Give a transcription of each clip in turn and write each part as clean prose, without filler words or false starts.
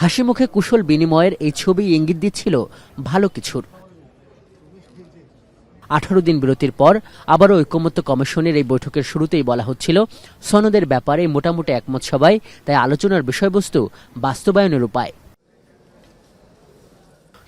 হাসিমুখে কুশল বিনিময়ের এই ছবি ইঙ্গিত দিচ্ছিল ভালো কিছুর। 18 দিন বিরতির পর আবারও ঐকমত্য কমিশনের এই বৈঠকের শুরুতেই বলা হচ্ছিল সনদের ব্যাপারে মোটামুটি একমত সবাই, তাই আলোচনার বিষয়বস্তু বাস্তবায়নের উপায়।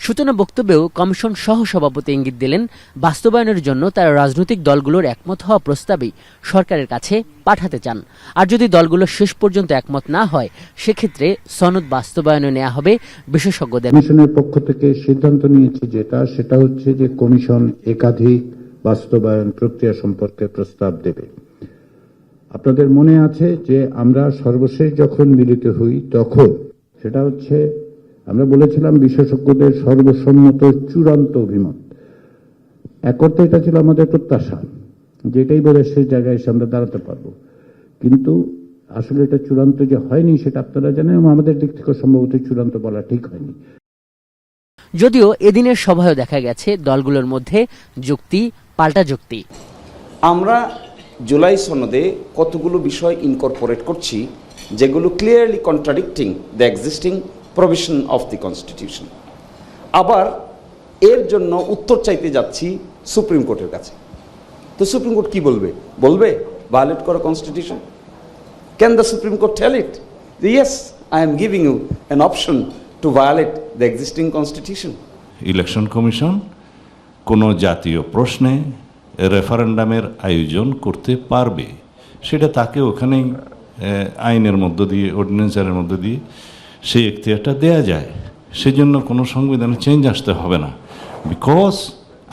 সূচনা বক্তব্যেও কমিশন সহ সভাপতি ইঙ্গিত দিলেন বাস্তবায়নের জন্য তারা রাজনৈতিক দলগুলোর একমত হওয়া প্রস্তাবই সরকারের কাছে পাঠাতে চান। আর যদি দলগুলো শেষ পর্যন্ত একমত না হয় সেক্ষেত্রে সনদ বাস্তবায়নে নেওয়া হবে বিশেষজ্ঞদের। কমিশনের পক্ষ থেকে সিদ্ধান্ত নিয়েছে সেটা হচ্ছে যে কমিশন একাধিক বাস্তবায়ন প্রক্রিয়া সম্পর্কে প্রস্তাব দেবে। আপনাদের মনে আছে যে আমরা সর্বশেষ যখন মিলিত হই তখন সেটা হচ্ছে আমরা বলেছিলাম বিশেষজ্ঞদের সর্বসম্মত চূড়ান্ত অভিমত। এক অর্থে এটা ছিল আমাদের প্রত্যাশা, যেটাই বলে সেই জায়গায় এসে আমরা দাঁড়াতে পারবো, কিন্তু আসলে এটা চূড়ান্ত যে হয়নি সেটা আপনারা জানেন, এবং আমাদের দিক থেকে সম্ভবত চূড়ান্ত বলা ঠিক হয়নি। যদিও এদিনের সভায় দেখা গেছে দলগুলোর মধ্যে যুক্তি পাল্টা যুক্তি। আমরা জুলাই সনদে কতগুলো বিষয় ইনকর্পোরেট করছি যেগুলো clearly contradicting the existing provision of the constitution. আবার এর জন্য উত্তর চাইতে যাচ্ছি সুপ্রিম কোর্টের কাছে। তো সুপ্রিম কোর্ট কি বলবে? বলবে ভায়োলেট করো constitution? Can the supreme court tell it yes I am giving you an option to violate the existing constitution? Election commission কোনো জাতীয় প্রশ্নে রেফারেন্ডামের আয়োজন করতে পারবে, সেটা তাকে ওখানেই আইনের মধ্য দিয়ে, অর্ডিন্যান্সের মধ্য দিয়ে সেই এখতিয়ারটা দেয়া যায়। সেজন্য কোনো সংবিধানে চেঞ্জ আসতে হবে না, বিকজ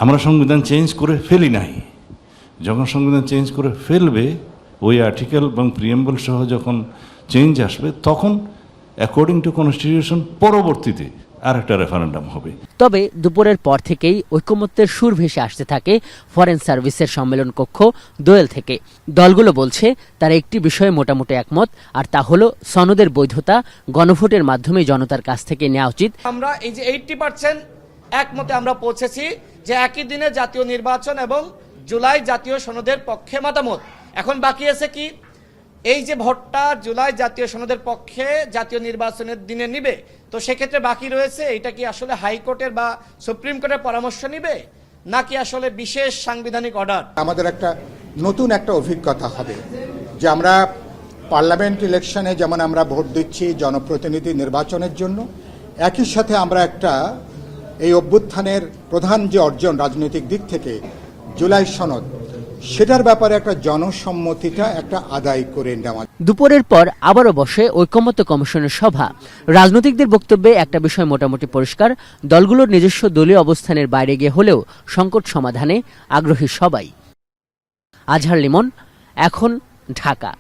আমরা সংবিধান চেঞ্জ করে ফেলি নাই। যখন সংবিধান চেঞ্জ করে ফেলবে, ওই আর্টিকেল এবং প্রিএম্বল সহ যখন চেঞ্জ আসবে, তখন অ্যাকর্ডিং টু কনস্টিটিউশন পরবর্তীতে আর একটা রেফারেন্ডাম হবে। তবে দুপুরের পর থেকেই ঐকমত্যের সুর ভেসে আসতে থাকে ফরেন সার্ভিসের সম্মেলন কক্ষ দোয়েল থেকে। দলগুলো বলছে তারা একটি বিষয়ে মোটামুটি একমত, আর তা হলো সনদের বৈধতা গণভোটের মাধ্যমে জনতার কাছ থেকে নেওয়া উচিত। আমরা এই যে 80% একমতে আমরা পৌঁছেছি যে একই দিনে জাতীয় নির্বাচন এবং জুলাই জাতীয় সনদের পক্ষে মতামত। এখন বাকি আছে কি? এই যে ভোটটা জুলাই জাতীয় সনদের পক্ষে জাতীয় নির্বাচনের দিনে নিবে, তো সেক্ষেত্রে বাকি রয়েছে এটা কি আসলে হাইকোর্টের বা সুপ্রিম কোর্টের পরামর্শ নিবে, নাকি আসলে বিশেষ সাংবিধানিক অর্ডার? আমাদের একটা নতুন একটা অভিজ্ঞতা হবে যে আমরা পার্লামেন্ট ইলেকশনে যেমন আমরা ভোট দিচ্ছি জনপ্রতিনিধি নির্বাচনের জন্য, একই সাথে আমরা একটা এই অভ্যুত্থানের প্রধান যে অর্জন রাজনৈতিক দিক থেকে জুলাই সনদ, সেটার ব্যাপারে একটা জনসম্মতিটা একটা আদায় করে নেওয়া। দুপুরের পর আবারও বসে ঐকমত্য কমিশনের সভা। রাজনৈতিকদের বক্তব্যে একটা বিষয় মোটামুটি পরিষ্কার, দলগুলোর নিজস্ব দলীয় অবস্থানের বাইরে গিয়ে হলেও সংকট সমাধানে আগ্রহী সবাই। আজহার লিমন, এখন, ঢাকা।